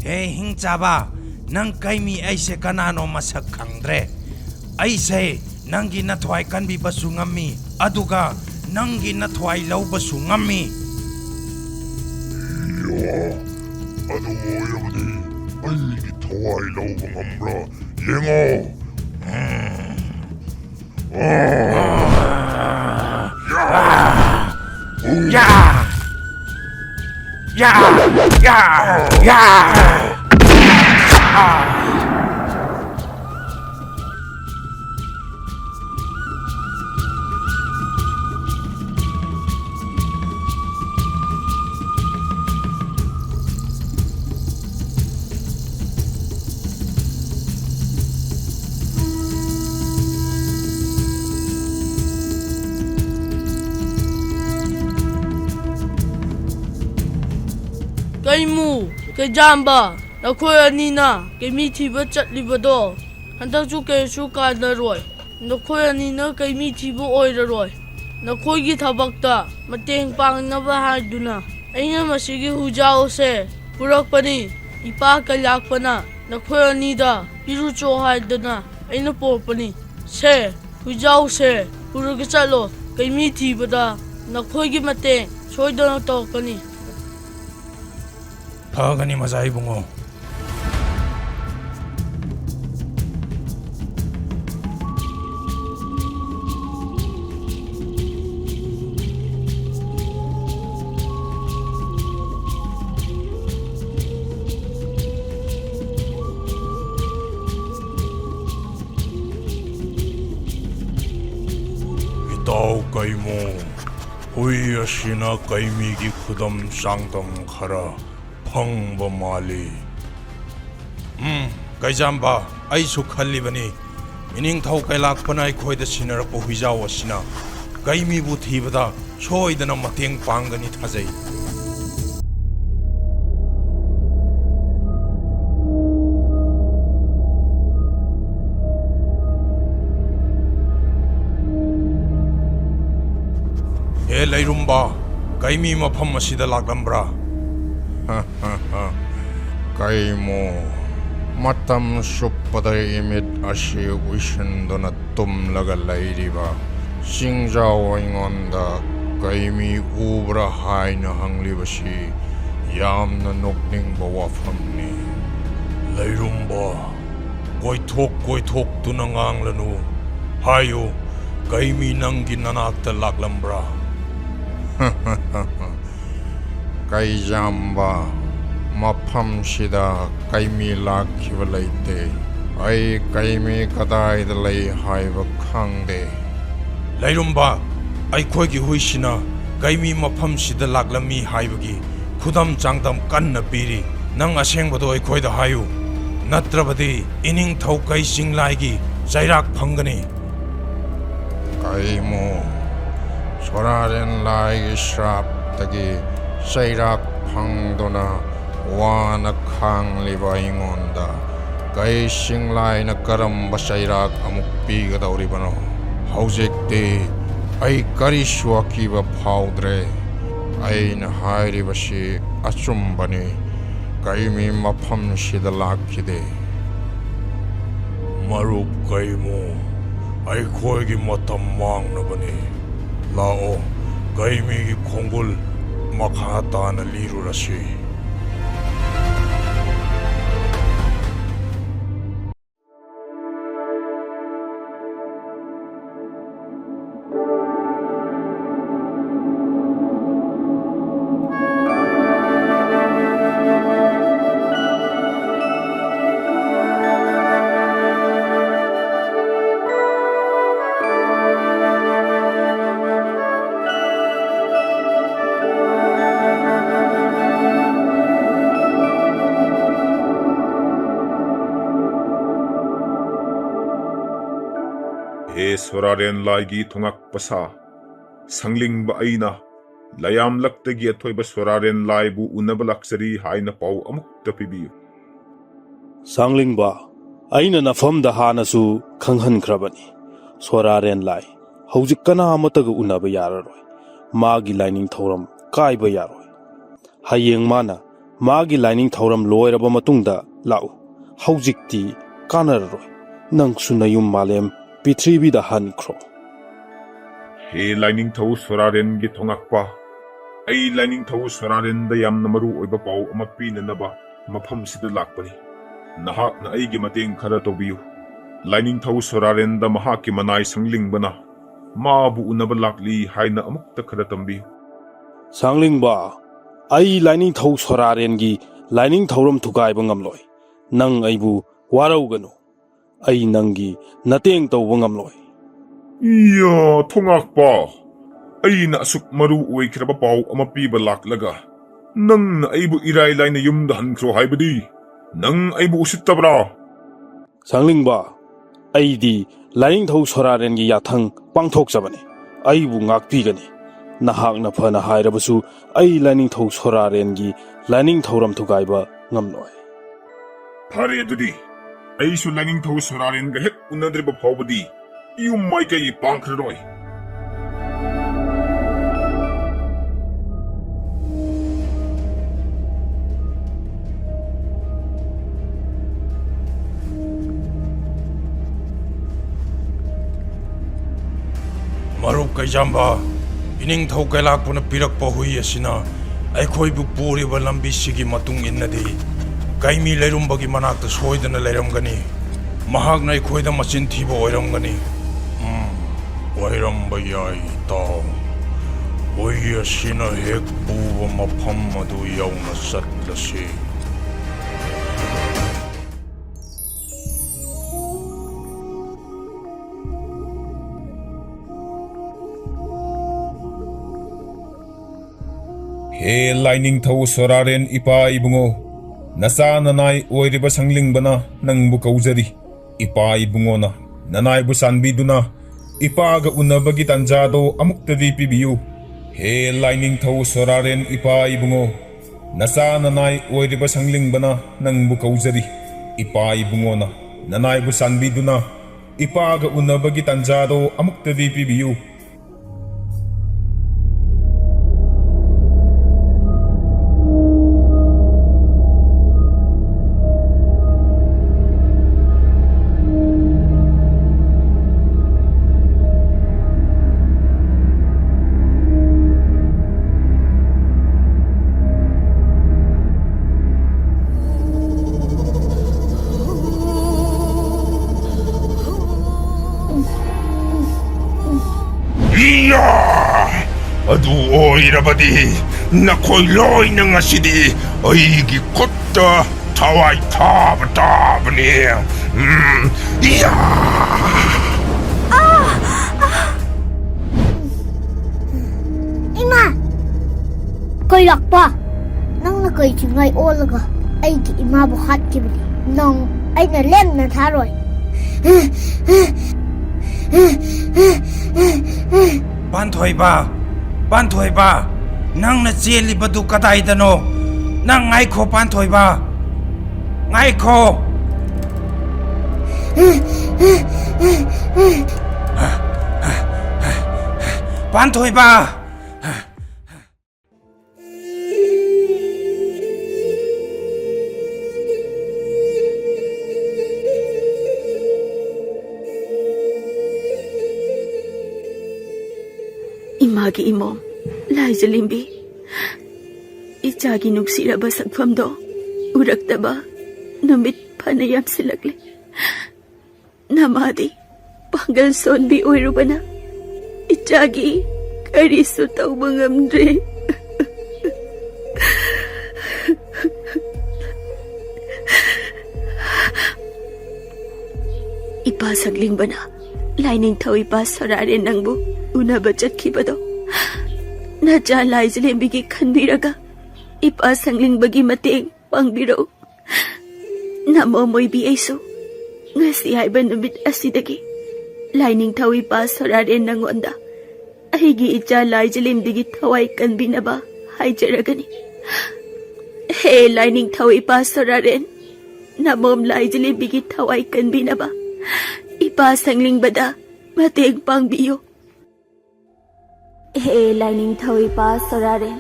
hing chaba nang kaimi aise kanano masak khangdre aise nangi na thwai kan bi basungami aduga nangi na thwai lau basungami ya adu yabdi ai thwai lau ngamra yengo Kaimu, kay Jamba, nakoy anina, kay mithiba chatlibado. Handak chu kay chu kadaroi. Nakoy anina kay mithiba oiraroi. Nakoy gi thabakta mateng pangnaba haiduna. Aina masigi hujao se purakpani ipa kalakpana. Nakoy anida pirucho haiduna. Aina popani se hujao se puragachalo kay mithibada. Nakoy gi mateng soidana tokani. Pagani mazai bungo Itaw kaimu hui asina kaimi gi khudam sangtam khara Phangba mali Kaijamba ai su khalli bani mining thau kailak panai khoida sinar po huijaw asina kaimi bu thibada soidana mateng pangani thajai e lairumba kaimi mafam asida laklambra Kaimu matam suppada imit ashi wishandana tumlaga lairiba singjaw ingonda kaimi ubra haina hanglibasi yamna nokningba wafamni lairumba koithok tunanganglanu hayo kaimi nangi nanakta laklambra Kaijamba mafam sida kaimi lakhiba leite ai kaimi kadai da lei haiba khangde lairumba ai khoi gi huisina kaimi mafam sida laklami haibagi khudam changdam kanna piri nang asengbado ai khoi da hayu natrabadi ining thau kai singlai gi jairak phangani kaimu soraren lai shrap tagi Sairak Pangdona Wana Kang Liba Ingonda Kai Singlai na Karamba Sairak Amuk Pigadoribano Hausik de Ai Karishwakiba Powdre Ai na Hairibashi Achumbani Kaimi Mapam Shidalakide Marup Kaimu Ai Koigi Matam Mang Nabani Lao Kaimi Kongul Makata na liru rashi Soraren laigi thongak pasa sangling ba aina layam laktagi athoiba soraren laibu unaba laksari haina pau amuk tapibiyu sangling ba aina nafam da hanasu khanghan khrabani soraren lai hojik kana amataga unaba yararoi magi lining thoram kaiba yaroi hayeng mana ꯃꯥꯒꯤ ꯂꯥꯏꯅꯤꯡ ꯊꯧꯔꯝ ꯂꯣꯏꯔꯕ ꯃꯇꯨꯡꯗ ꯂꯥꯛꯎ ꯍꯧꯖꯤꯛꯇꯤ ꯀꯥꯟꯅꯔꯔꯣꯏ ꯅꯪꯁꯨ ꯅꯌꯨꯝ ꯃꯥꯂꯦꯝ ꯄ꯭ꯔꯤꯊꯤꯕꯤꯗ ꯍꯟꯈ꯭ꯔꯣ ꯍꯦ ꯂꯥꯏꯅꯤꯡꯊꯧ ꯁꯣꯔꯥꯔꯦꯟꯒꯤ ꯊꯣꯉꯛꯄ ꯑꯩ ꯂꯥꯏꯅꯤꯡꯊꯧ ꯁꯣꯔꯥꯔꯦꯟꯗ ꯌꯥꯝꯅ ꯃꯔꯨ ꯑꯣꯏꯕ ꯄꯥꯎ ꯑꯃ ꯄꯤꯅꯅꯕ ꯃꯐꯝꯁꯤꯗ ꯂꯥꯛꯄꯅꯤ ꯅꯍꯥꯛꯅ ꯑꯩꯒꯤ ꯃꯇꯦꯡ ꯈꯔ ꯇꯧꯕꯤꯌꯨ ꯂꯥꯏꯅꯤꯡꯊꯧ ꯁꯣꯔꯥꯔꯦꯟꯗ ꯃꯍꯥꯛꯀꯤ ꯃꯅꯥꯏ ꯁꯪꯂꯤꯡꯕꯅ ꯃꯥꯕꯨ ꯎꯅꯕ ꯂꯥꯛꯂꯤ ꯍꯥꯏꯅ ꯑꯃꯨꯛꯇ ꯈꯔ ꯇꯝꯕꯤꯌꯨ ꯁꯥꯡꯂꯤꯡꯕ ꯑꯩ ꯂꯥꯏꯅꯤꯡꯊꯧ ꯁꯣꯔꯥꯔꯦꯟꯒꯤ ꯂꯥꯏꯅꯤꯡ ꯊꯧꯔꯝ ꯊꯨꯒꯥꯏꯕ ꯉꯝꯂꯣꯏ ꯅꯪ ꯑꯩꯕꯨ ꯋꯥꯔꯧꯒꯅꯨ ꯑꯩ ꯅꯪꯒꯤ ꯅꯇꯦꯡ ꯇꯧꯕ ꯉꯝꯂꯣꯏ ꯏꯌꯥ ꯊꯣꯉꯛꯄ ꯑꯩꯅ ꯑꯁꯨꯛ ꯃꯔꯨ ꯑꯣꯏꯈ꯭ꯔꯕ ꯄꯥꯎ ꯑꯃ ꯄꯤꯕ ꯂꯥꯛꯂꯒ ꯅꯪꯅ ꯑꯩꯕꯨ ꯏꯔꯥꯏ ꯂꯥꯏꯅ ꯌꯨꯝꯗ ꯍꯟꯈ꯭ꯔꯣ ꯍꯥꯏꯕꯗꯤ ꯅꯪ ꯑꯩꯕꯨ ꯎꯁꯤꯠꯇꯕ꯭ꯔꯥ ꯁꯥꯡꯂꯤꯡꯕ ꯑꯩꯗꯤ ꯂꯥꯏꯅꯤꯡꯊꯧ ꯁꯣꯔꯥꯔꯦꯟꯒꯤ ꯌꯥꯊꯪ ꯄꯥꯡꯊꯣꯛꯆꯕꯅꯤ ꯑꯩꯕꯨ ꯉꯥꯛꯄꯤꯒꯅꯤ ꯅꯍꯥꯛꯅ ꯐꯅ ꯍꯥꯏꯔꯕꯁꯨ ꯑꯩ ꯂꯥꯏꯅꯤꯡꯊꯧ ꯁꯣꯔꯥꯔꯦꯟꯒꯤ ꯂꯥꯏꯅꯤꯡ ꯊꯧꯔꯝ ꯊꯨꯒꯥꯏꯕ ꯉꯝꯂꯣꯏ ꯐꯔꯦ ꯑꯗꯨꯗꯤ ꯑꯩꯁꯨ ꯂꯥꯏꯅꯤꯡꯊꯧ ꯁꯣꯔꯥꯔꯦꯟꯒ ꯍꯦꯛ ꯎꯅꯗ꯭ꯔꯤꯕ ꯐꯥꯎꯕꯗꯤ ꯌꯨꯝ ꯃꯥꯏꯀꯩ ꯄꯥꯡꯈ꯭ꯔꯔꯣꯏ ꯃꯔꯨꯞ ꯀꯩꯖꯥꯝꯕ ꯏꯅꯤꯡꯊꯧ ꯀꯩꯂꯥꯛꯄꯅ ꯄꯤꯔꯛꯄ ꯍꯨꯏ ꯑꯁꯤꯅ ꯑꯩꯈꯣꯏꯕꯨ ꯄꯨꯔꯤꯕ ꯂꯝꯕꯤꯁꯤꯒꯤ ꯃꯇꯨꯡ ꯏꯟꯅꯗꯤ ꯀꯩꯃꯤ ꯂꯩꯔꯨꯝꯕꯒꯤ ꯃꯅꯥꯛꯇ ꯁꯣꯏꯗꯅ ꯂꯩꯔꯝꯒꯅꯤ ꯃꯍꯥꯛꯅ ꯑꯩꯈꯣꯏꯗ ꯃꯆꯤꯟ ꯊꯤꯕ ꯑꯣꯏꯔꯝꯒꯅꯤ ꯑꯣꯏꯔꯝꯕ ꯌꯥꯏ ꯏꯇꯥꯎ ꯍꯨꯏ ꯑꯁꯤꯅ ꯍꯦꯛ ꯄꯨꯕ ꯃꯐꯝ ꯑꯗꯨ ꯌꯧꯅ ꯆꯠꯂꯁꯤ ꯍꯦ ꯂꯥꯏꯅꯤꯡꯊꯧ ꯁꯣꯔꯥꯔꯦꯟ ꯏꯄꯥ ꯏꯕꯨꯡꯉꯣ ꯅꯆꯥ ꯅꯅꯥꯏ ꯑꯣꯏꯔꯤꯕ ꯁꯪꯂꯤꯡꯕꯅ ꯅꯪꯕꯨ ꯀꯧꯖꯔꯤ ꯏꯄꯥ ꯏꯕꯨꯡꯉꯣꯅ ꯅꯅꯥꯏꯕꯨ ꯆꯥꯟꯕꯤꯗꯨꯅ ꯏꯄꯥꯒ ꯎꯅꯕꯒꯤ ꯇꯥꯟꯖꯥꯗꯣ ꯑꯃꯨꯛꯇꯗꯤ ꯄꯤꯕꯤꯌꯨ ꯍꯦ ꯂꯥꯏꯅꯤꯡꯊꯧ ꯁꯣꯔꯥꯔꯦꯟ ꯏꯄꯥ ꯏꯕꯨꯡꯉꯣ ꯅꯆꯥ ꯅꯅꯥꯏ ꯑꯣꯏꯔꯤꯕ ꯁꯪꯂꯤꯡꯕꯅ ꯅꯪꯕు ꯀꯧꯖꯔꯤ ꯏꯄꯥ ꯏꯕꯨꯡꯉꯣꯅ ꯅꯅꯥꯏꯕꯨ ꯆꯥꯟꯕꯤꯗꯨꯅ ꯏꯄꯥꯒ ꯎꯅꯕꯒꯤ ꯇꯥꯟꯖꯥꯗꯣ ꯑꯃꯨꯛꯇꯗꯤ ꯄꯤꯕꯤꯌꯨ ꯑꯗꯨ ꯑꯣꯏꯔꯕꯗꯤ ꯅꯈꯣꯏ ꯂꯣꯏꯅ ꯉꯁꯤꯗꯤ ꯑꯩꯒꯤ ꯈꯨꯠꯇ ꯊꯋꯥꯏ ꯊꯥꯕ ꯇꯥꯕꯅꯤ 이마! ꯀꯩꯂꯥꯛꯄ ꯅꯪꯅ ꯀꯩ ꯆꯤꯡꯉꯥꯏ ꯑꯣꯜꯂꯒ ꯑꯩꯒꯤ ꯏꯃꯥꯕꯨ ꯍꯥꯠꯈꯤꯕꯅꯤ ꯅꯪ ꯑꯩꯅ ꯂꯦꯝꯅ ꯊꯥꯔꯣꯏ ꯄꯥꯟꯊꯣꯏꯕ ꯅꯪꯅ ꯆꯦꯜꯂꯤꯕꯗꯨ ꯀꯗꯥꯏꯗꯅꯣ ꯅꯪ ꯉꯥꯏꯈꯣ ꯄꯥꯟꯊꯣꯏꯕ ꯉꯥꯏꯈꯣ ꯄꯥꯟꯊꯣꯏꯕ 이마기 이몸 라이즐림비 이자기 눅시라바 sakfamdo urakdaba numit phana yamsilakle namadi pangal sonbi oirubana ichagi karisu tauba ngamdre ipa saglingbana laining thau ipa sorare nangbu unaba chatkibado nacha laizlembigi khanbiraga ipa sanglingбаги mateng pangbiro namo moibi aisu ngasi haiba numit asidagi laining thau ipa sorare nangonda aigi icha laizlembigi thawai kanbinaba haijaragani he laining thau ipa sorare namom laizlembigi thawai kanbinaba ipa sanglingbada mateng pangbiyo he lining thawi pa sorare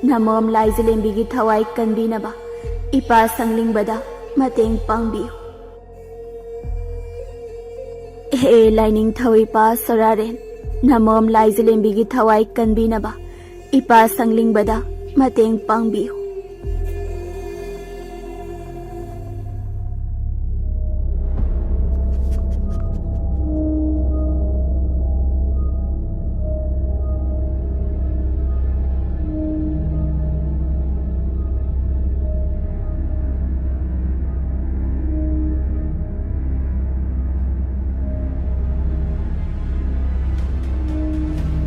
namom laizlembigi thawai kanbinaba ipa sanglingbada mateng pangbiyu. He laining thau ipa soraren namom laizelembigi thawai kanbinaba ipa sanglingbada mateng pangbiyu.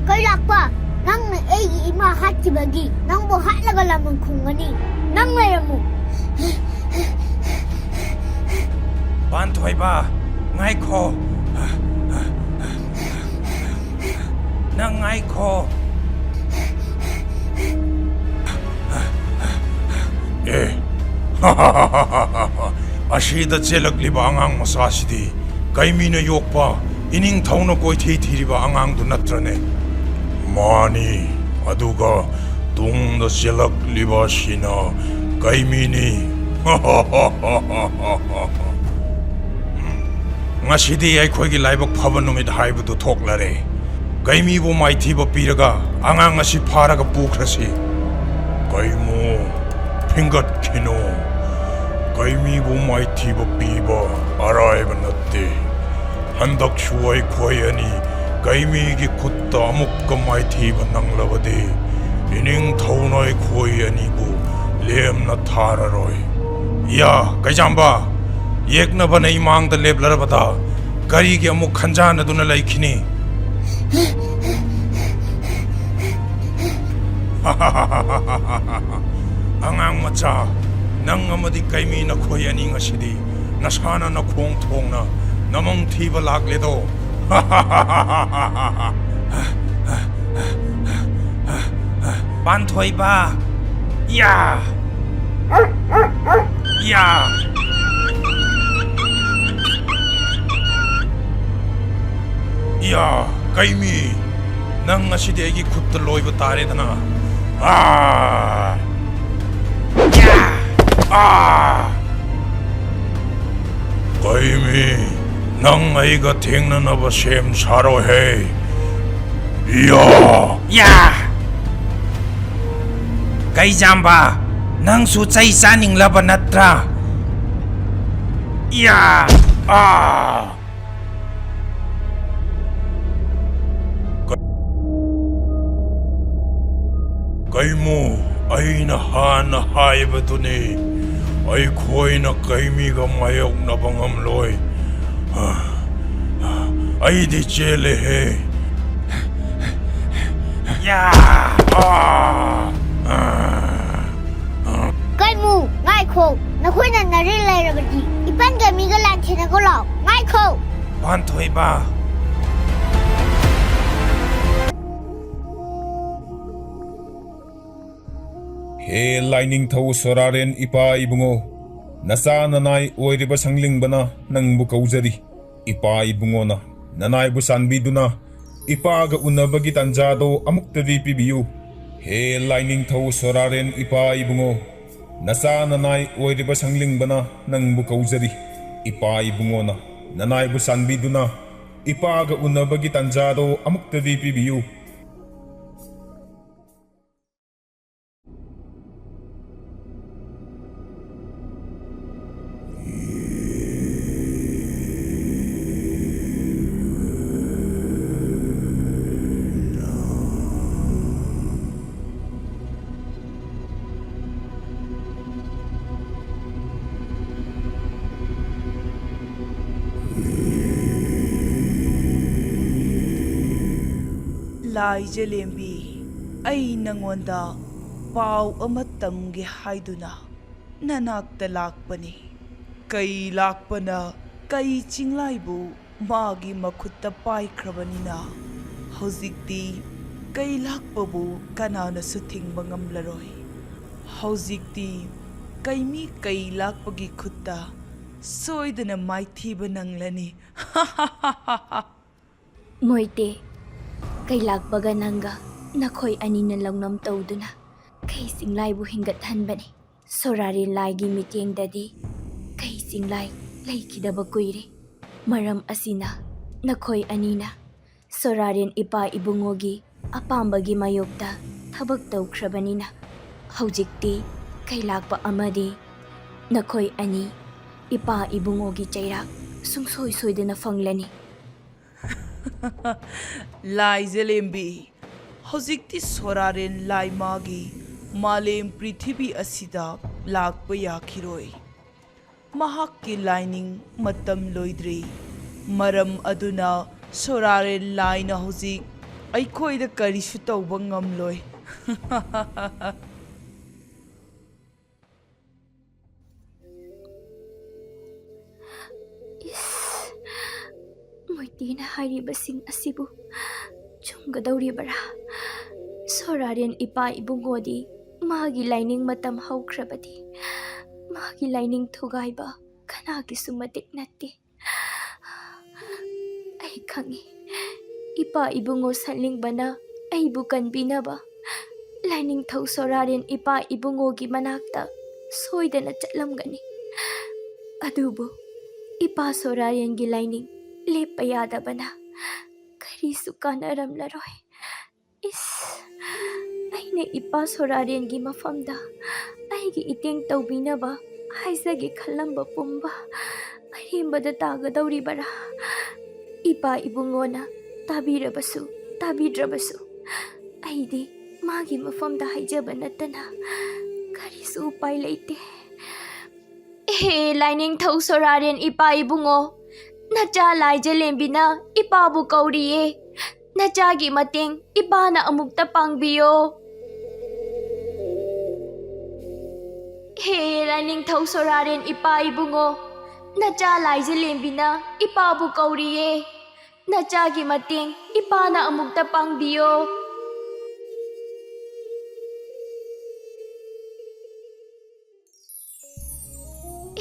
Kay lakpa, nang na egi ima hati bagi, nang mo hatlaga lamang kungani, nang mayamo. Bantoy ba? Ngay ko. Nang ngay ko. Eh. Asida chelakliba angang masasidi. Kaimi na yokpa. Ining tauna koi thiriba angang du natrane. Mani aduga tungda chelakliba shina kaimi ni. Ngasidi aikoigi laibak phaba numit haibudu thoklare. Kaimi bu maithiba piraga angang asi pharaga pukhrasi. Kaimu pingat kino. Kaimi bu maithiba piba araiba natte. Handak shuai khoi ani kaimi gi khutta amukka maithiba nanglabade. Ining thaunai khoi ani bu lemna thararoi. Ya kaijamba yekna bana imang da leblarabada gari gi amuk khanjana duna laikhini. Angang macha nang amadi kaimi na khoi ani ngasidi nasana na khong thongna namong thiba lakle do. Banthoi ba ya ya ya kaimi nang ngasidi agi khutta loiba tare dana. Ya kaimi nang aiga thengna naba sem saro he. Ya Kaijamba nang su chai chaning laba natra. Ya Kaimu aina hana haibaduni ai khoina kaimi ga mayok na bangam loi. Ai di chele he. Ya Kay mu, ngay ko, nakoy na narilay rabadi, ipan gami galan sinagulaw, ngay ko. Bantoy ba? He lining thau soraren ipa ibungo nasa nanai oiriba sanglingba nangbu kauzari ipa ibungo na nanai bu sanbiduna ipa ga unabagi tanjado amuktadi pibiyu. He lining thau soraren ipa ibungo nasa nanai oiriba sanglingba nangbu kauzari ipa ibungo na nanai bu sanbiduna ipa ga unabagi tanjado amuktadi pibiyu. Lai Jelembi, ay nangonda pau amatamgi haiduna nanakta lakpani. Kay lakpana kay chinglaibu magi makutta paikrabanina. Hauzikti kay lakpabu kanana suting mangamlaroi. Hauzikti kay mi kay lakpagi kutta soidana maithiba nanglani. Moite kay lakbaga nangga nakoy ani na langnam tawduna kay singlay bu hingat hanbani ꯁꯣꯔꯥꯔꯦꯟ ꯂꯥꯏꯒꯤ ꯃꯤꯠꯌꯦꯡꯗꯗꯤ ꯀꯩ ꯆꯤꯡꯂꯥꯏ ꯂꯩꯈꯤꯗꯕ ꯀꯨꯏꯔꯦ꯫ ꯃꯔꯝ ꯑꯁꯤꯅ ꯅꯈꯣꯏ ꯑꯅꯤꯅ ꯁꯣꯔꯥꯔꯦꯟ ꯏꯄꯥ ꯏꯕꯨꯡꯉꯣꯒꯤ ꯑꯄꯥꯝꯕꯒꯤ ꯃꯥꯌꯣꯛꯇ ꯊꯕꯛ ꯇꯧꯈ꯭ꯔꯕꯅꯤꯅ ꯍꯧꯖꯤꯛꯇꯤ ꯀꯩꯂꯥꯛꯄ ꯑꯃꯗꯤ ꯅꯈꯣꯏ ꯑꯅꯤ ꯏꯄꯥ ꯏꯕꯨꯡꯉꯣꯒꯤ ꯆꯩꯔꯥꯛ ꯁꯨꯡꯁꯣꯏ ꯁꯣꯏꯗꯅ ꯐꯪꯂꯅꯤ꯫ ꯂꯥꯏ ꯖꯦꯂꯦꯝꯕꯤ, ꯍꯧꯖꯤꯛꯇꯤ ꯁꯣꯔꯥꯔꯦꯟ ꯂꯥꯏ ꯃꯥꯒꯤ ꯃꯥꯂꯦꯝ ꯄ꯭ꯔꯤꯊꯤꯕꯤ ꯑꯁꯤꯗ ꯂꯥꯛꯄ ꯌꯥꯈꯤꯔꯣꯏ꯫ ꯃꯍꯥꯛꯀꯤ ꯂꯥꯏꯅꯤꯡ ꯃꯇꯝ ꯂꯣꯏꯗ꯭ꯔꯤ꯫ ꯃꯔꯝ ꯑꯗꯨꯅ ꯁꯣꯔꯥꯔꯦꯟ ꯂꯥꯏꯅ ꯍꯧꯖꯤꯛ ꯑꯩꯈꯣꯏꯗ ꯀꯔꯤꯁꯨ ꯇꯧꯕ ꯉꯝꯂꯣꯏ꯫ ꯃꯣꯏꯇꯦꯅ ꯍꯥꯏꯔꯤꯕꯁꯤꯡ ꯑꯁꯤꯕꯨ ꯆꯨꯝꯒꯗꯧꯔꯤꯕꯔꯥ? ꯁꯣꯔꯥꯔꯦꯟ ꯏꯄꯥ ꯏꯕꯨꯡꯉꯣꯗꯤ ꯃꯥꯒꯤ ꯂꯥꯏꯅꯤꯡ ꯃꯇꯝ ꯍꯧꯈ꯭ꯔꯕꯗꯤ ꯃꯥꯒꯤ ꯂꯥꯏꯅꯤꯡ ꯊꯨꯒꯥꯏꯕ ꯀꯅꯥꯒꯤꯁꯨ ꯃꯇꯤꯛ ꯅꯠꯇꯦ꯫ ꯑꯩ ꯈꯪꯏ, ꯏꯄꯥ ꯏꯕꯨꯡꯉꯣ ꯁꯟꯂꯤꯡꯕꯅ ꯑꯩꯕꯨ ꯀꯟꯕꯤꯅꯕ ꯂꯥꯏꯅꯤꯡꯊꯧ ꯁꯣꯔꯥꯔꯦꯟ ꯏꯄꯥ ꯏꯕꯨꯡꯉꯣꯒꯤ ꯃꯅꯥꯛꯇ ꯁꯣꯏꯗꯅ ꯆꯠꯂꯝꯒꯅꯤ꯫ ꯑꯗꯨꯕꯨ ꯏꯄꯥ ꯁꯣꯔꯥꯔꯦꯟꯒꯤ ꯂꯥꯏꯅꯤꯡ ꯂꯦꯞꯄ ꯌꯥꯗꯕꯅ ꯀꯔꯤꯁꯨ ꯀꯥꯟꯅꯔꯝꯂꯔꯣꯏ꯫ ꯑꯩꯅ ꯏꯄꯥ ꯁꯣꯔꯥꯔꯦꯟꯒꯤ ꯃꯐꯝꯗ ꯑꯩꯒꯤ ꯏꯇꯦꯡ ꯇꯧꯕꯤꯅꯕ ꯍꯥꯏꯖꯒꯦ ꯈꯜꯂꯝꯕ ꯄꯨꯝꯕ ꯑꯔꯦꯝꯕꯗ ꯇꯥꯒꯗꯧꯔꯤꯕꯔꯥ? ꯏꯄꯥ ꯏꯕꯨꯡꯉꯣꯅ ꯇꯥꯕꯤꯔꯕꯁꯨ ꯇꯥꯕꯤꯗ꯭ꯔꯕꯁꯨ ꯑꯩꯗꯤ ꯃꯥꯒꯤ ꯃꯐꯝꯗ ꯍꯥꯏꯖꯕ ꯅꯠꯇꯅ ꯀꯔꯤꯁꯨ ꯎꯄꯥꯏ ꯂꯩꯇꯦ꯫ ꯍꯦ ꯂꯥꯏꯅꯤꯡꯊꯧ ꯁꯣꯔꯥꯔꯦꯟ ꯏꯄꯥ ꯏꯕꯨꯡꯉꯣ, ꯅꯆꯥ ꯂꯥꯏ ꯖꯦꯂꯦꯝꯕꯤꯅ ꯏꯄꯥꯕꯨ ꯀꯧꯔꯤꯌꯦ꯫ ꯅꯆꯥꯒꯤ ꯃꯇꯦꯡ ꯏꯄꯥꯅ ꯑꯃꯨꯛꯇ ꯄꯥꯡꯕꯤꯌꯣ꯫ ꯍꯦ ꯂꯥꯏꯅꯤꯡꯊꯧ ꯁꯣꯔꯥꯔꯦꯟ ꯏꯄꯥ ꯏꯕꯨꯡꯉꯣ, ꯅꯆꯥ ꯂꯥꯏ ꯖꯦꯂꯦꯝꯕꯤꯅ ꯏꯄꯥꯕꯨ ꯀꯧꯔꯤꯌꯦ꯫ ꯅꯆꯥꯒꯤ ꯃꯇꯦꯡ ꯏꯄꯥꯅ ꯑꯃꯨꯛꯇ ꯄꯥꯡꯕꯤꯌꯣ꯫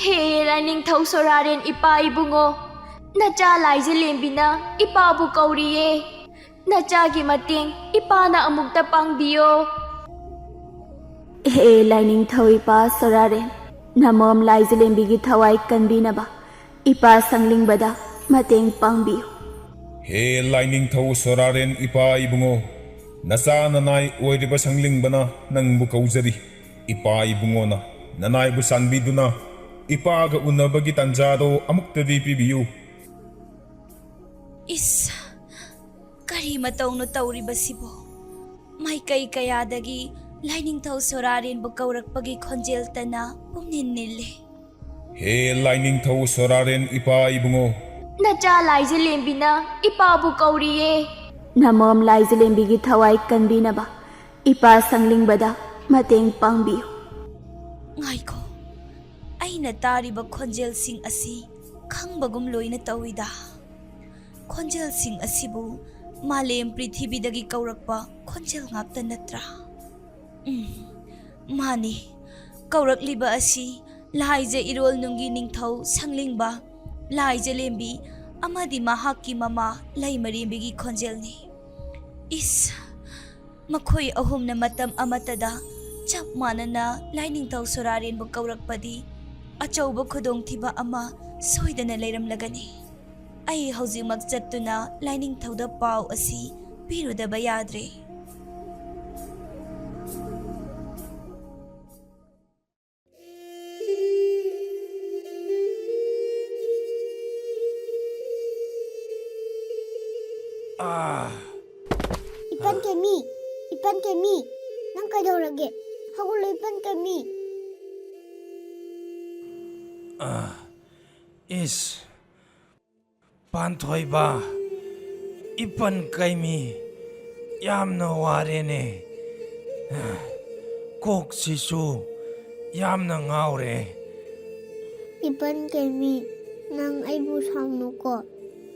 ꯍꯦ ꯂꯥꯏꯅꯤꯡꯊꯧ ꯁꯣꯔꯥꯔꯦꯟ ꯏꯄꯥ ꯏꯕꯨꯡꯉꯣ, ꯅꯆꯥ ꯂꯥꯏ ꯖꯦꯂꯦꯝꯕꯤꯅ ꯏꯄꯥꯕꯨ ꯀꯧꯔꯤꯌꯦ꯫ ꯅꯆꯥꯒꯤ ꯃꯇꯦꯡ ꯏꯄꯥꯅ ꯑꯃꯨꯛꯇ ꯄꯥꯡꯕꯤꯌꯣ꯫ ꯍꯦ ꯂꯥꯏꯅꯤꯡꯊꯧ ꯏꯄꯥ ꯁꯣꯔꯥꯔꯦꯟ, ꯅꯃꯣꯝ ꯂꯥꯏ ꯖꯦꯂꯦꯝꯕꯤꯒꯤ ꯊꯋꯥꯏ ꯀꯟꯕꯤꯅꯕ ꯏꯄꯥ ꯁꯪꯂꯤꯡꯕꯗ ꯃꯇꯦꯡ ꯄꯥꯡꯕꯤꯌꯨ꯫ ꯍꯦ ꯂꯥꯏꯅꯤꯡꯊꯧ ꯁꯣꯔꯥꯔꯦꯟ ꯏꯄꯥ ꯏꯕꯨꯡꯉꯣ, ꯅꯆꯥ ꯅꯅꯥꯏ ꯑꯣꯏꯔꯤꯕ ꯁꯪꯂꯤꯡꯕꯅ ꯅꯪꯕꯨ ꯀꯧꯖꯔꯤ꯫ ꯏꯄꯥ ꯏꯕꯨꯡꯉꯣꯅ ꯅꯅꯥꯏꯕꯨ ꯆꯥꯟꯕꯤꯗꯨꯅ ꯏꯄꯥꯒ ꯎꯅꯕꯒꯤ ꯇꯥꯟꯖꯥꯗꯣ ꯑꯃꯨꯛꯇꯗꯤ ꯄꯤꯕꯤꯌꯨ꯫ ꯀꯔꯤ ꯃꯇꯧꯅꯣ ꯇꯧꯔꯤꯕꯁꯤꯕꯣ? ꯃꯥꯏꯀꯩ ꯀꯌꯥꯗꯒꯤ ꯂꯥꯏꯅꯤꯡꯊꯧ ꯁꯣꯔꯥꯔꯦꯟꯕꯨ ꯀꯧꯔꯛꯄꯒꯤ ꯈꯣꯟꯖꯦꯜꯇꯅ ꯄꯨꯡꯅꯤꯟ ꯅꯤꯜꯂꯦ꯫ ꯍꯦ ꯂꯥꯏꯅꯤꯡꯊꯧ ꯁꯣꯔꯥꯔꯦꯟ ꯏꯄꯥ ꯏꯕꯨꯡꯉꯣ, ꯅꯆꯥ ꯂꯥꯏ ꯖꯦꯂꯦꯝꯕꯤꯅ ꯏꯄꯥꯕꯨ ꯀꯧꯔꯤꯌꯦ꯫ ꯅꯃꯣꯝ ꯂꯥꯏ ꯖꯦꯂꯦꯝꯕꯤꯒꯤ ꯊꯋꯥꯏ ꯀꯟꯕꯤꯅꯕ ꯏꯄꯥ ꯁꯪꯂꯤꯡꯕꯗ ꯃꯇꯦꯡ ꯄꯥꯡꯕꯤꯌꯨ꯫ ꯉꯥꯏꯈꯣ, ꯑꯩꯅ ꯇꯥꯔꯤꯕ ꯈꯣꯟꯖꯦꯜꯁꯤꯡ ꯑꯁꯤ ꯈꯪꯕꯒꯨꯝ ꯂꯣꯏꯅ ꯇꯧꯏꯗ꯫ ꯈꯣꯟꯖꯦꯜꯁꯤꯡ ꯑꯁꯤꯕꯨ ꯃꯥꯂꯦꯝ ꯄ꯭ꯔꯤꯊꯤꯕꯤꯗꯒꯤ ꯀꯧꯔꯛꯄ ꯈꯣꯟꯖꯦꯜ ꯉꯥꯛꯇ ꯅꯠꯇ꯭ꯔꯥ? ꯃꯥꯅꯤ, ꯀꯧꯔꯛꯂꯤꯕ ꯑꯁꯤ ꯂꯥꯏꯖ ꯏꯔꯣꯜꯅꯨꯡꯒꯤ ꯅꯤꯡꯊꯧ ꯁꯪꯂꯤꯡꯕ, ꯂꯥꯏ ꯖꯦꯂꯦꯝꯕꯤ ꯑꯃꯗꯤ ꯃꯍꯥꯛꯀꯤ ꯃꯃꯥ ꯂꯩꯃꯔꯦꯝꯕꯤꯒꯤ ꯈꯣꯟꯖꯦꯜꯅꯤ꯫ ꯃꯈꯣꯏ ꯑꯍꯨꯝꯅ ꯃꯇꯝ ꯑꯃꯠꯇꯗ ꯆꯞ ꯃꯥꯟꯅꯅ ꯂꯥꯏꯅꯤꯡꯊꯧ ꯁꯣꯔꯥꯔꯦꯟꯕꯨ ꯀꯧꯔꯛꯄꯗꯤ ꯑꯆꯧꯕ ꯈꯨꯗꯣꯡꯊꯤꯕ ꯑꯃ ꯁꯣꯏꯗꯅ ꯂꯩꯔꯝꯂꯒꯅꯤ꯫ ꯑꯩ ꯍꯧꯖꯤꯛꯃꯛ ꯆꯠꯇꯨꯅ ꯂꯥꯏꯅꯤꯡꯊꯧꯗ ꯄꯥꯎ ꯑꯁꯤ ꯄꯤꯔꯨꯗꯕ ꯌꯥꯗ꯭ꯔꯦ꯫ Ipan Kemi, Ipan Kemi, nang kaidaurage? Hagullo Ipan Kemi. ꯄꯥꯟꯊꯣꯏꯕ, ꯏꯄꯟ ꯀꯩꯃꯤ, ꯌꯥꯝꯅ ꯋꯥꯔꯦꯅꯦ꯫ ꯀꯣꯛꯁꯤꯁꯨ ꯌꯥꯝꯅ ꯉꯥꯎꯔꯦ꯫ Ipan Kemi, nang aibu samnuko.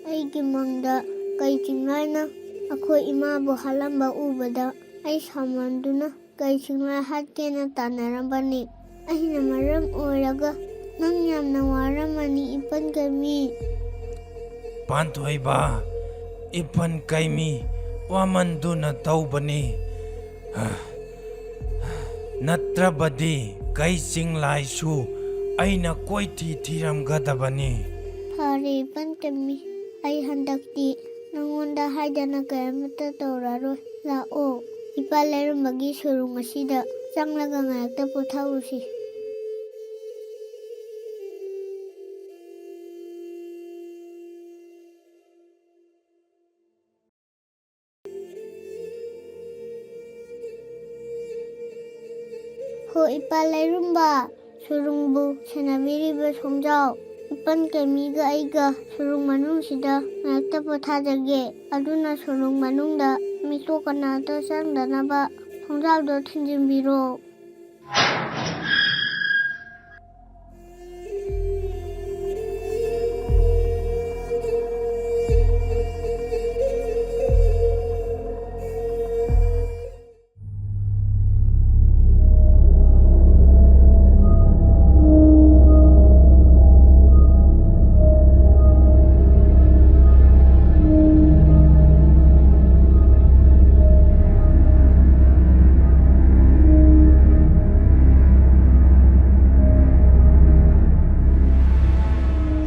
Aigi mangda kai chingaina akhoi imabu halamba ubada ai samanduna kai chingai hatkena tanarambani. Aina maram oraga nang yamna waramani Ipan Kemi. ꯄꯥꯟꯊꯣꯏꯕ, ꯏꯄꯟ ꯀꯩꯃꯤ ꯋꯥꯃꯟꯗꯨꯅ ꯇꯧꯕꯅꯤ꯫ ꯅꯠꯇ꯭ꯔꯕꯗꯤ ꯀꯩ ꯆꯤꯡꯂꯥꯏꯁꯨ ꯑꯩꯅ ꯀꯣꯏꯊꯤ ꯊꯤꯔꯝꯒꯗꯕꯅꯤ. ꯐꯔꯦ ꯄꯟꯇꯝꯃꯤ, ꯑꯩ ꯍꯟꯗꯛꯇꯤ ꯅꯪꯉꯣꯟꯗ ꯍꯥꯏꯗꯅ ꯀꯔꯤꯃꯠꯇ ꯇꯧꯔꯔꯣꯏ. ꯂꯥꯛꯑꯣ, ꯏꯄꯥ ꯂꯩꯔꯝꯕꯒꯤ ꯁꯨꯔꯨꯡ ꯑꯁꯤꯗ ꯆꯪꯂꯒ ꯉꯥꯏꯍꯥꯛꯇ ꯄꯣꯊꯥꯔꯨꯁꯤ. ꯍꯣ ꯏꯄꯥ ꯂꯩꯔꯨꯝꯕ, ꯁꯨꯔꯨꯡꯕꯨ ꯁꯦꯟꯅꯕꯤꯔꯤꯕ ꯁꯣꯝꯖꯥꯎ, ꯏꯄꯟ ꯀꯩꯃꯤꯒ ꯑꯩꯒ ꯁꯨꯔꯨꯡ ꯃꯅꯨꯡꯁꯤꯗ ꯉꯥꯏꯍꯥꯛꯇ ꯄꯣꯊꯥꯖꯒꯦ. ꯑꯗꯨꯅ ꯁꯨꯔꯨꯡ ꯃꯅꯨꯡꯗ ꯃꯤꯇꯣꯞ ꯀꯅꯥꯇ ꯆꯪꯗꯅꯕ ꯊꯣꯡꯖꯥꯎꯗꯣ ꯊꯤꯡꯖꯤꯟꯕꯤꯔꯣ.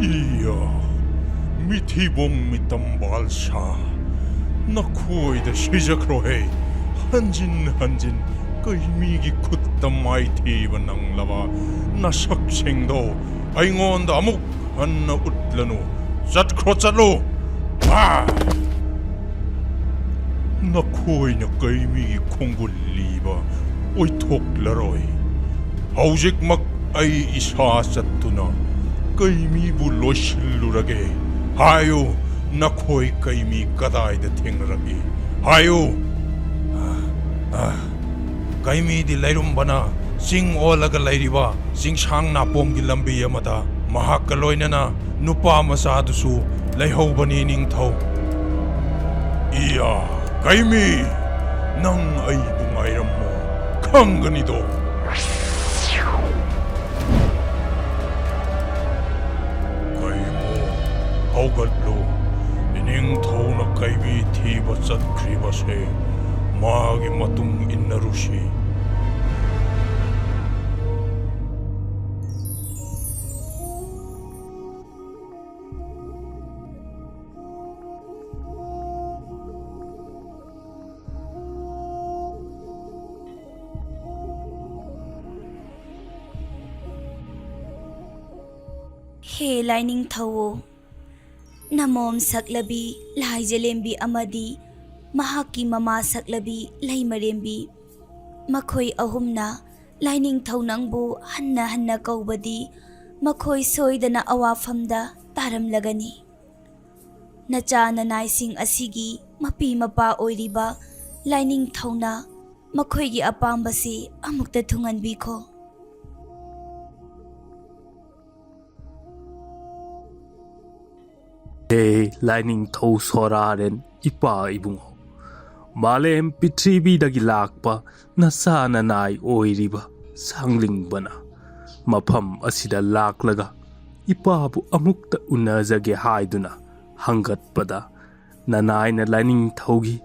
이야, 미티봉 미땀발사 나코이다 시작로해 한진 끄이미기 굿다 마이티바 낭라바 나 석생도 아잉온다 아묵 안나 웃라노 잣크로짤로 아 나코이냐 끄이미기 콩굴리바 오이톡라로이 아우직 막 아이 이사 잣두나 KEIMIꯕꯨ ꯂꯣꯏꯁꯤꯜꯂꯨꯔꯒꯦ ꯍꯥꯏꯌꯨ. ꯅꯈꯣꯏ KEIMI ꯀꯗꯥꯏꯗ ꯊꯦꯡꯅꯔꯛꯏ ꯍꯥꯏꯌꯨ. KEIMIꯗꯤ ꯂꯩꯔꯨꯝꯕꯅ ꯆꯤꯡ ꯑꯣꯜꯂꯒ ꯂꯩꯔꯤꯕ ꯆꯤꯡꯁꯥꯡ ꯅꯥꯄꯣꯝꯒꯤ ꯂꯝꯕꯤ ꯑꯃꯗ ꯃꯍꯥꯛꯀ ꯂꯣꯏꯅꯅ ꯅꯨꯄꯥ ꯃꯆꯥꯗꯨꯁꯨ ꯂꯩꯍꯧꯕꯅꯤ ꯅꯤꯡꯊꯧ. 이야, KEIMI, ꯅꯪ ꯑꯩꯕꯨ ꯉꯥꯏꯔꯝꯃꯣ, ꯈꯪꯒꯅꯤꯗꯣ. ꯍꯧꯒꯠꯂꯨ. ꯅꯤꯡꯊꯧꯅ KEIMI ꯊꯤꯕ ꯆꯠꯈ꯭ꯔꯤꯕꯁꯦ ꯃꯥꯒꯤ ꯃꯇꯨꯡ ꯏꯟꯅꯔꯨꯁꯤ. ꯍꯦ ꯂꯥꯏꯅꯤꯡꯊꯧ, ꯅꯃꯣꯝ ꯁꯛꯂꯕꯤ ꯂꯥꯏꯖꯂꯦꯝꯕꯤ ꯑꯃꯗꯤ ꯃꯍꯥꯛꯀꯤ ꯃꯃꯥ ꯁꯛꯂꯕꯤ ꯂꯩꯃꯔꯦꯝꯕꯤ, ꯃꯈꯣꯏ ꯑꯍꯨꯝꯅ ꯂꯥꯏꯅꯤꯡꯊꯧ ꯅꯪꯕꯨ ꯍꯟꯅ ꯍꯟꯅ ꯀꯧꯕꯗꯤ ꯃꯈꯣꯏ ꯁꯣꯏꯗꯅ ꯑꯋꯥꯐꯝꯗ ꯇꯥꯔꯝꯂꯒꯅꯤ. ꯅꯆꯥ ꯅꯅꯥꯏꯁꯤꯡ ꯑꯁꯤꯒꯤ ꯃꯄꯤ ꯃꯄꯥ ꯑꯣꯏꯔꯤꯕ ꯂꯥꯏꯅꯤꯡꯊꯧꯅ ꯃꯈꯣꯏꯒꯤ ꯑꯄꯥꯝꯕꯁꯤ ꯑꯃꯨꯛꯇ ꯊꯨꯡꯍꯟꯕꯤꯈꯣ. ꯍꯦ ꯂꯥꯏꯅꯤꯡꯊꯧ ꯁꯣꯔꯥꯔꯦꯟ ꯏꯄꯥ ꯏꯕꯨꯡꯉꯣ, ꯃꯥꯂꯦꯝ ꯄ꯭ꯔꯤꯊꯤꯕꯤꯗꯒꯤ ꯂꯥꯛꯄ ꯅꯆꯥ ꯅꯅꯥꯏ ꯑꯣꯏꯔꯤꯕ ꯁꯥꯡꯂꯤꯡꯕꯅ ꯃꯐꯝ ꯑꯁꯤꯗ ꯂꯥꯛꯂꯒ ꯏꯄꯥꯕꯨ ꯑꯃꯨꯛꯇ ꯎꯅꯖꯒꯦ ꯍꯥꯏꯗꯨꯅ ꯍꯪꯒꯠꯄꯗ ꯅꯅꯥꯏꯅ ꯂꯥꯏꯅꯤꯡꯊꯧꯒꯤ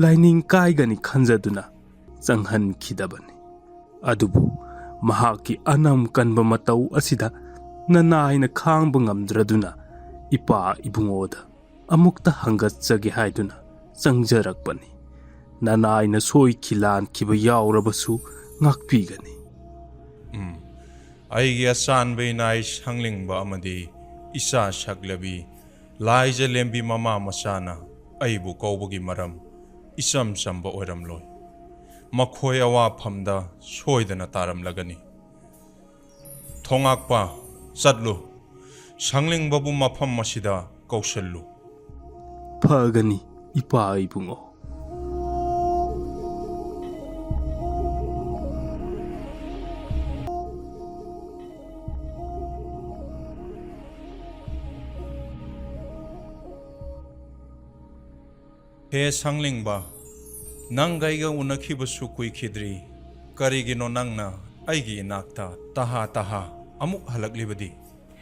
ꯂꯥꯏꯅꯤꯡ ꯀꯥꯏꯒꯅꯤ ꯈꯟꯖꯗꯨꯅ ꯆꯪꯍꯟꯈꯤꯗꯕꯅꯤ. ꯑꯗꯨꯕꯨ ꯃꯍꯥꯛꯀꯤ ꯑꯅꯝ ꯀꯟꯕ ꯃꯇꯧ ꯑꯁꯤꯗ ꯅꯅꯥꯏꯅ ꯈꯥꯡꯕ ꯉꯝꯗ꯭ꯔꯗꯨꯅ ꯏꯄꯥ ꯏꯕꯨꯡꯉꯣꯗ ꯑꯃꯨꯛꯇ ꯍꯪꯒꯠꯆꯒꯦ ꯍꯥꯏꯗꯨꯅ ꯆꯪꯖꯔꯛꯄꯅꯤ. ꯅꯅꯥꯏꯅ ꯁꯣꯏꯈꯤ ꯂꯥꯟꯈꯤꯕ ꯌꯥꯎꯔꯕꯁꯨ ꯉꯥꯛꯄꯤꯒꯅꯤ. ꯑꯩꯒꯤ ꯑꯆꯥꯟꯕ ꯏꯅꯥꯏ ꯁꯪꯂꯤꯡꯕ ꯑꯃꯗꯤ ꯏꯆꯥ ꯁꯛꯂꯕꯤ ꯂꯥꯏꯖꯂꯦꯝꯕꯤ ꯃꯃꯥ ꯃꯆꯥꯅ ꯑꯩꯕꯨ ꯀꯧꯕꯒꯤ ꯃꯔꯝ ꯏꯆꯝ ꯆꯝꯕ ꯑꯣꯏꯔꯝꯂꯣꯏ. ꯃꯈꯣꯏ ꯑꯋꯥꯐꯝꯗ ꯁꯣꯏꯗꯅ ꯇꯥꯔꯝꯂꯒꯅꯤ. ꯊꯣꯉꯥꯛꯄ, ꯆꯠꯂꯨ. ꯁꯪꯂꯤꯡꯕꯕꯨ ꯃꯐꯝ ꯑꯁꯤꯗ ꯀꯧꯁꯜꯂꯨ. ꯐꯒꯅꯤ ꯏꯄꯥ ꯏꯕꯨꯡꯉꯣ. ꯍꯦ ꯁꯪꯂꯤꯡꯕ, ꯅꯪꯒꯩꯒ ꯎꯅꯈꯤꯕꯁꯨ ꯀꯨꯏꯈꯤꯗ꯭ꯔꯤ. ꯀꯔꯤꯒꯤꯅꯣ ꯅꯪꯅ ꯑꯩꯒꯤ ꯏꯅꯥꯛꯇ ꯇꯍꯥ ꯑꯃꯨꯛ ꯍꯜꯂꯛꯂꯤꯕꯗꯤ?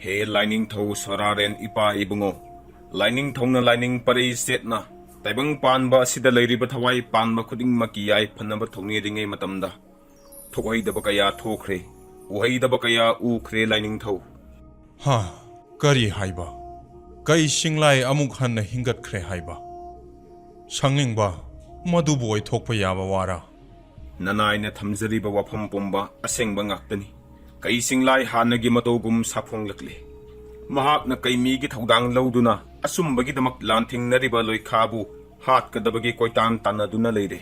ꯍꯦ ꯂꯥꯏꯅꯤꯡꯊꯧ ꯁꯣꯔꯥꯔꯦꯟ ꯏꯄꯥ ꯏꯕꯨꯡꯉꯣ, ꯂꯥꯏꯅꯤꯡꯊꯧꯅ ꯂꯥꯏꯅꯤꯡ ꯄꯔꯩ ꯁꯦꯠꯅ ꯇꯥꯏꯕꯪ ꯄꯥꯟꯕ ꯑꯁꯤꯗ ꯂꯩꯔꯤꯕ ꯊꯋꯥꯏ ꯄꯥꯟꯕ ꯈꯨꯗꯤꯡꯃꯛꯀꯤ ꯌꯥꯏꯐꯅꯕ ꯊꯧꯅꯤꯔꯤꯉꯩ ꯃꯇꯝꯗ ꯊꯣꯛꯍꯩꯗꯕ ꯀꯌꯥ ꯊꯣꯛꯈ꯭ꯔꯦ ꯎꯍꯩꯗꯕ ꯀꯌꯥ ꯎꯈ꯭ꯔꯦ ꯂꯥꯏꯅꯤꯡꯊꯧ ꯍꯥ ꯀꯔꯤ ꯍꯥꯏꯕ ꯀꯩ ꯁꯤꯡꯂꯥꯏ ꯑꯃꯨꯛ ꯍꯟꯅ ꯍꯤꯡꯒꯠꯈ꯭ꯔꯦ ꯍꯥꯏꯕ ꯁꯪꯅꯤꯡꯕ ꯃꯗꯨꯕꯨ ꯑꯣꯏꯊꯣꯛꯄ ꯌꯥꯕ ꯋꯥꯔꯥ ꯅꯅꯥꯏꯅ ꯊꯝꯖꯔꯤꯕ ꯋꯥꯐꯝ ꯄꯨꯝꯕ ꯑꯁꯦꯡꯕ ꯉꯥꯛꯇꯅꯤ ꯀꯩ ꯁꯤꯡꯂꯥꯏ ꯍꯥꯟꯅꯒꯤ ꯃꯇꯧꯒꯨꯝ ꯁꯥꯐꯣꯡꯂꯛꯂꯤ ꯃꯍꯥꯛꯅ ꯀꯩꯃꯤꯒꯤ ꯊꯧꯗꯥꯡ ꯂꯧꯗꯨꯅ ꯑꯆꯨꯝꯕꯒꯤꯗꯃꯛ ꯂꯥꯟꯊꯦꯡꯅꯔꯤꯕ ꯂꯣꯏꯈꯥꯕꯨ ꯍꯥꯠꯀꯗꯕꯒꯤ ꯀꯣꯏꯇꯥꯟ ꯇꯥꯟꯅꯗꯨꯅ ꯂꯩꯔꯦ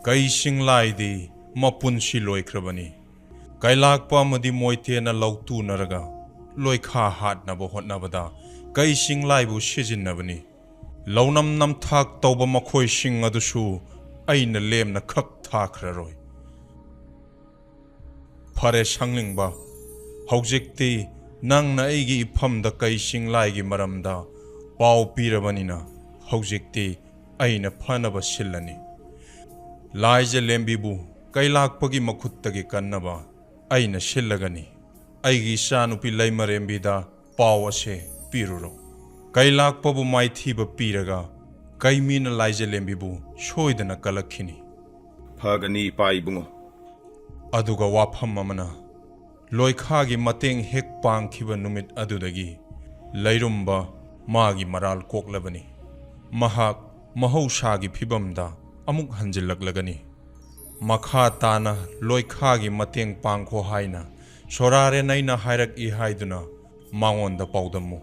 ꯀꯩ ꯁꯤꯡꯂꯥꯏꯗꯤ ꯃꯄꯨꯟꯁꯤ ꯂꯣꯏꯈ꯭ꯔꯕꯅꯤ ꯀꯩꯂꯥꯛꯄ ꯑꯃꯗꯤ ꯃꯣꯏꯇꯦꯅ ꯂꯧꯇꯨꯅꯔꯒ ꯂꯣꯏꯈꯥ ꯍꯥꯠꯅꯕ ꯍꯣꯠꯅꯕꯗ ꯀꯩ ꯁꯤꯡꯂꯥꯏꯕꯨ ꯁꯤꯖꯤꯟꯅꯕꯅꯤ ꯂꯧꯅꯝ ꯅꯝꯊꯥꯛ ꯇꯧꯕ ꯃꯈꯣꯏꯁꯤꯡ ꯑꯗꯨꯁꯨ ꯑꯩꯅ ꯂꯦꯝꯅ ꯈꯛ ꯊꯥꯈ꯭ꯔꯔꯣꯏ ꯐꯔꯦ ꯁꯪꯅꯤꯡꯕ ꯍꯧꯖꯤꯛꯇꯤ ꯅꯪꯅ ꯑꯩꯒꯤ ꯏꯐꯝꯗ ꯀꯩ ꯁꯤꯡꯂꯥꯏꯒꯤ ꯃꯔꯝꯗ ꯄꯥꯎ ꯄꯤꯔꯕꯅꯤꯅ ꯍꯧꯖꯤꯛꯇꯤ ꯑꯩꯅ ꯐꯅꯕ ꯁꯤꯜꯂꯅꯤ ꯂꯥꯏꯖ ꯂꯦꯝꯕꯤꯕꯨ ꯀꯩꯂꯥꯛꯄꯒꯤ ꯃꯈꯨꯠꯇꯒꯤ ꯀꯟꯅꯕ ꯑꯩꯅ ꯁꯤꯜꯂꯒꯅꯤ ꯑꯩꯒꯤ ꯏꯆꯥꯅꯨꯄꯤ ꯂꯩꯃꯔꯦꯝꯕꯤꯗ ꯄꯥꯎ ꯑꯁꯦ ꯄꯤꯔꯨꯔꯣ ꯀꯩꯂꯥꯛꯄꯕꯨ ꯃꯥꯏꯊꯤꯕ ꯄꯤꯔꯒ ꯀꯩꯃꯤꯅ ꯂꯥꯏꯖ ꯂꯦꯝꯕꯤꯕꯨ ꯁꯣꯏꯗꯅ ꯀꯜꯂꯛꯈꯤꯅꯤ ꯐꯒꯅꯤ ꯏꯄꯥ ꯏꯕꯨꯡꯉꯣ ꯑꯗꯨꯒ ꯋꯥꯐꯝ ꯑꯃꯅ ꯂꯣꯏꯈꯥꯒꯤ ꯃꯇꯦꯡ ꯍꯦꯛ ꯄꯥꯡꯈꯤꯕ ꯅꯨꯃꯤꯠ ꯑꯗꯨꯗꯒꯤ ꯂꯩꯔꯨꯝꯕ ꯃꯥꯒꯤ ꯃꯔꯥꯜ ꯀꯣꯛꯂꯕꯅꯤ ꯃꯍꯥꯛ ꯃꯍꯧꯁꯥꯒꯤ ꯐꯤꯕꯝꯗ ꯑꯃꯨꯛ ꯍꯟꯖꯤꯜꯂꯛꯂꯒꯅꯤ ꯃꯈꯥ ꯇꯥꯅ ꯂꯣꯏꯈꯥꯒꯤ ꯃꯇꯦꯡ ꯄꯥꯡꯈꯣ ꯍꯥꯏꯅ ꯁꯣꯔꯥꯔꯦꯟ ꯑꯩꯅ ꯍꯥꯏꯔꯛꯏ ꯍꯥꯏꯗꯨꯅ ꯃꯉꯣꯟꯗ ꯄꯥꯎꯗꯝꯃꯨ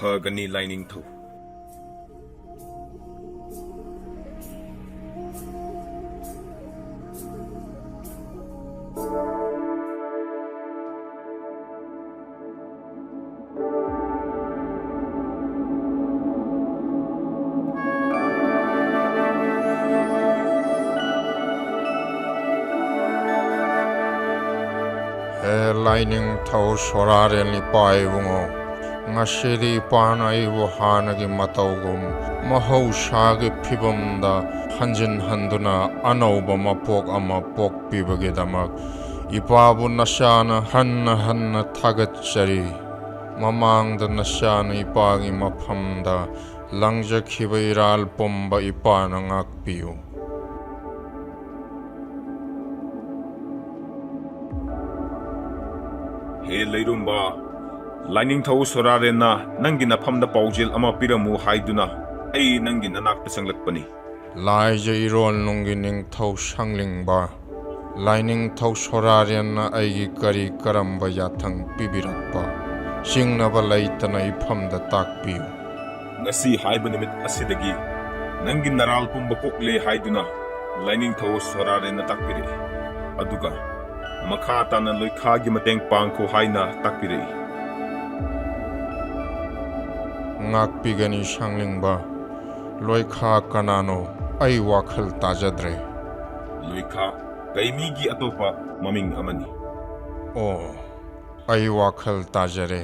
ꯐꯒꯅꯤ ꯂꯥꯏꯅꯤꯡꯊꯧ ꯂꯥꯏꯅꯤꯡꯊꯧ ꯁꯣꯔꯥꯔꯦꯟ ꯏꯄꯥ ꯏꯕꯨꯡꯉꯣ ꯉꯁꯤꯗꯤ ꯏꯄꯥꯅ ꯑꯩꯕꯨ ꯍꯥꯟꯅꯒꯤ ꯃꯇꯧꯒꯨꯝ ꯃꯍꯧꯁꯥꯒꯤ ꯐꯤꯕꯝꯗ ꯍꯟꯖꯤꯟꯍꯟꯗꯨꯅ ꯑꯅꯧꯕ ꯃꯄꯣꯛ ꯑꯃ ꯄꯣꯛꯄꯤꯕꯒꯤꯗꯃꯛ ꯏꯄꯥꯕꯨ ꯅꯆꯥꯅ ꯍꯟꯅ ꯍꯟꯅ ꯊꯥꯒꯠꯆꯔꯤ ꯃꯃꯥꯡꯗ ꯅꯆꯥꯅ ꯏꯄꯥꯒꯤ ꯃꯐꯝꯗ ꯂꯪꯖꯈꯤꯕ ꯏꯔꯥꯜ ꯄꯨꯝꯕ ꯏꯄꯥꯅ ꯉꯥꯛꯄꯤꯌꯨ ꯍꯦ ꯂꯩꯔꯨꯝꯕ ꯂꯥꯏꯅꯤꯡꯊꯧ ꯁꯣꯔꯥꯔꯦꯟꯅ ꯅꯪꯒꯤ ꯅꯐꯝꯗ ꯄꯥꯎꯖꯦꯜ ꯑꯃ ꯄꯤꯔꯝꯃꯨ ꯍꯥꯏꯗꯨꯅ ꯑꯩ ꯅꯪꯒꯤ ꯅꯅꯥꯛꯇ ꯆꯪꯂꯛꯄꯅꯤ ꯂꯥꯏꯖ ꯏꯔꯣꯜꯅꯨꯡꯒꯤ ꯅꯤꯡꯊꯧ ꯁꯪꯂꯤꯡꯕ ꯂꯥꯏꯅꯤꯡꯊꯧ ꯁꯣꯔꯥꯔꯦꯟꯅ ꯑꯩꯒꯤ ꯀꯔꯤ ꯀꯔꯝꯕ ꯌꯥꯊꯪ ꯄꯤꯕꯤꯔꯛꯄ ꯆꯤꯡꯅꯕ ꯂꯩꯇꯅ ꯏꯐꯝꯗ ꯇꯥꯛꯄꯤꯌꯨ ꯉꯁꯤ ꯍꯥꯏꯕ ꯅꯨꯃꯤꯠ ꯑꯁꯤꯗꯒꯤ ꯅꯪꯒꯤ ꯅꯔꯥꯜ ꯄꯨꯝꯕ ꯀꯣꯛꯂꯦ ꯍꯥꯏꯗꯨꯅ ꯂꯥꯏꯅꯤꯡꯊꯧ ꯁꯣꯔꯥꯔꯦꯟꯅ ꯇꯥꯛꯄꯤꯔꯛꯏ ꯑꯗꯨꯒ ꯃꯈꯥ ꯇꯥꯅ ꯂꯣꯏꯈꯥꯒꯤ ꯃꯇꯦꯡ ꯄꯥꯡꯈꯣ ꯍꯥꯏꯅ ꯇꯥꯛꯄꯤꯔꯛꯏ ꯉꯥꯛꯄꯤꯒꯅꯤ ꯁꯪꯂꯤꯡꯕ ꯂꯣꯏꯈꯥ ꯀꯅꯥꯅꯣ ꯑꯩ ꯋꯥꯈꯜ ꯇꯥꯖꯗ꯭ꯔꯦ ꯂꯣꯏꯈꯥ ꯀꯩꯃꯤꯒꯤ ꯑꯇꯣꯞꯄ ꯃꯃꯤꯡ ꯑꯃꯅꯤ ꯑꯣ ꯑꯩ ꯋꯥꯈꯜ ꯇꯥꯖꯔꯦ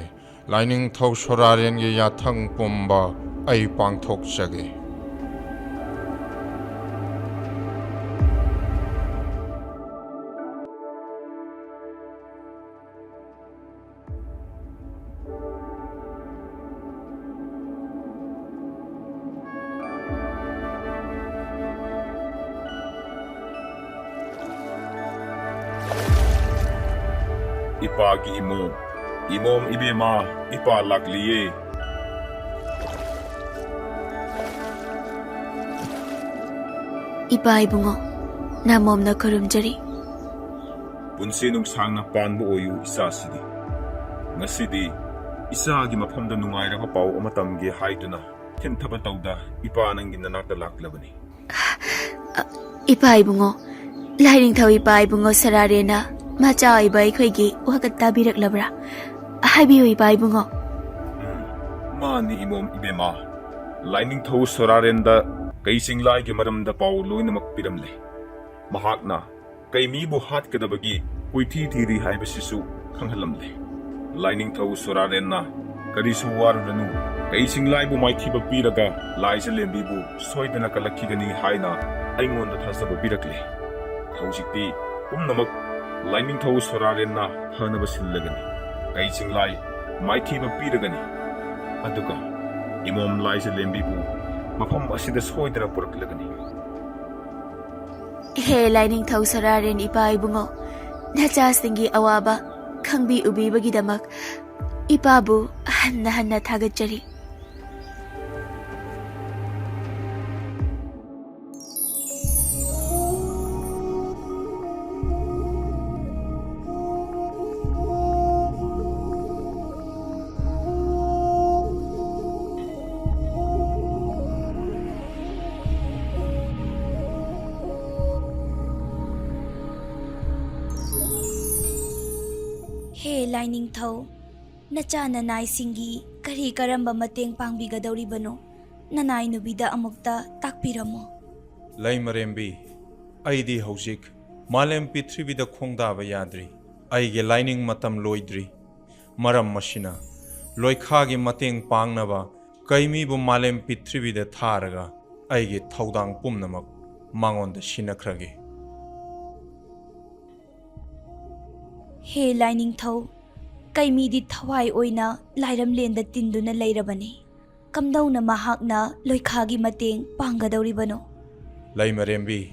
ꯂꯥꯏꯅꯤꯡꯊꯧ ꯁꯣꯔꯥꯔꯦꯟꯒꯤ ꯌꯥꯊꯪ ꯄꯨꯝꯕ ꯑꯩ ꯄꯥꯡꯊꯣꯛꯆꯒꯦ ꯏꯄꯥꯒꯤ ꯏꯃꯣꯝ ꯏꯕꯦꯝꯃ ꯏꯄꯥ ꯂꯥꯛꯂꯤꯌꯦ ꯏꯄꯥ ꯏꯕꯨꯡꯉꯣ ꯅꯃꯣꯝꯅ ꯈꯨꯔꯨꯝꯖꯔꯤ ꯄꯨꯟꯁꯤ ꯅꯨꯡꯁꯥꯡꯅ ꯄꯥꯟꯕ ꯑꯣꯏꯌꯨ ꯏꯆꯥꯁꯤꯗꯤ ꯉꯁꯤꯗꯤ ꯏꯆꯥꯒꯤ ꯃꯐꯝꯗ ꯅꯨꯡꯉꯥꯏꯔꯕ ꯄꯥꯎ ꯑꯃ ꯇꯝꯒꯦ ꯍꯥꯏꯗꯨꯅ ꯊꯤꯟꯊꯕ ꯇꯧꯗ ꯏꯄꯥ ꯅꯪꯒꯤ ꯅꯅꯥꯛꯇ ꯂꯥꯛꯂꯕꯅꯤ ꯏꯄꯥ ꯏꯕꯨꯡꯉꯣ ꯂꯥꯏꯅꯤꯡꯊꯧ ꯏꯄꯥ ꯏꯕꯨꯡꯉꯣ ꯁꯣꯔꯥꯔꯦꯟꯅ ꯃꯆꯥ ꯑꯣꯏꯕ ꯑꯩꯈꯣꯏꯒꯤ ꯋꯥꯀꯠ ꯇꯥꯕꯤꯔꯛꯂꯕ꯭ꯔꯥ ꯍꯥꯏꯕꯤꯌꯨ ꯏꯄꯥ ꯏꯕꯨꯡꯉꯣ ꯃꯥꯅꯤ ꯏꯃꯣꯝ ꯏꯕꯦꯝꯃ ꯂꯥꯏꯅꯤꯡꯊꯧ ꯁꯣꯔꯥꯔꯦꯟꯗ ꯀꯩꯁꯤꯡꯂꯥꯏꯒꯤ ꯃꯔꯝꯗ ꯄꯥꯎ ꯂꯣꯏꯅꯃꯛ ꯄꯤꯔꯝꯂꯦ ꯃꯍꯥꯛꯅ ꯀꯩꯃꯤꯕꯨ ꯍꯥꯠꯀꯗꯕꯒꯤ ꯀꯣꯏꯊꯤ ꯊꯤꯔꯤ ꯍꯥꯏꯕꯁꯤꯁꯨ ꯈꯪꯍꯜꯂꯝꯂꯦ ꯂꯥꯏꯅꯤꯡꯊꯧ ꯁꯣꯔꯥꯔꯦꯟꯅ ꯀꯔꯤꯁꯨ ꯋꯥꯔꯨꯔꯅꯨ ꯀꯩꯁꯤꯡꯂꯥꯏꯕꯨ ꯃꯥꯏꯊꯤꯕ ꯄꯤꯔꯒ ꯂꯥꯏꯖ ꯂꯦꯝꯕꯤꯕꯨ ꯁꯣꯏꯗꯅ ꯀꯜꯂꯛꯈꯤꯒꯅꯤ ꯍꯥꯏꯅ ꯑꯩꯉꯣꯟꯗ ꯊꯥꯖꯕ ꯄꯤꯔꯛꯂꯦ ꯍꯧꯖꯤꯛꯇꯤ ꯄꯨꯝꯅꯃꯛ ꯂꯥꯏꯅꯤꯡꯊꯧ ꯁꯣꯔꯥꯔꯦꯟꯅ ꯐꯅꯕ ꯁꯤꯜꯂꯒꯅꯤ ꯀꯩꯁꯤꯡꯂꯥꯏ ꯃꯥꯏꯊꯤꯕ ꯄꯤꯔꯒꯅꯤ ꯑꯗꯨꯒ ꯏꯃꯣꯝ ꯂꯥꯏꯖ ꯂꯦꯝꯕꯤꯕꯨ ꯃꯐꯝ ꯑꯁꯤꯗ ꯁꯣꯏꯗꯅ ꯄꯨꯔꯛꯂꯒꯅꯤ He Lainingthau Soraren ipa ibungo nachasinggi awaba khangbi ubibagidamak ipabu hanna thagatjari. He Lainingthau nacha nanai singi kari karamba mateng pangbigadoribano nanai nubida amukta takpiramo. Lai marembi aidi hojik malem prithibida khongdaba yadri aige lining matam loidri maram mashina loikhagi mateng pangnaba kaimi bu malem prithibida tharaga aige thaudang pumnamak mangonda sinakrage. He Lainingthau kaimi di thawai oina lairam lenda tinduna leirabani kamdauna mahakna loikhagi mateng panggadoribano. Lai marembi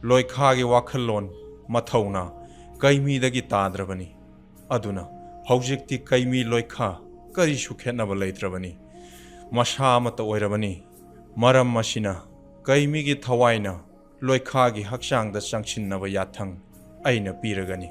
loikhagi wakhallon mathauna kaimi dagi tadrabani aduna hojikti kaimi loikha kari shukhenaba leitrabani masha mata oirabani maram mashina kaimi gi thawaina loikhagi hakchangda changchinnaba yathang aina piragani.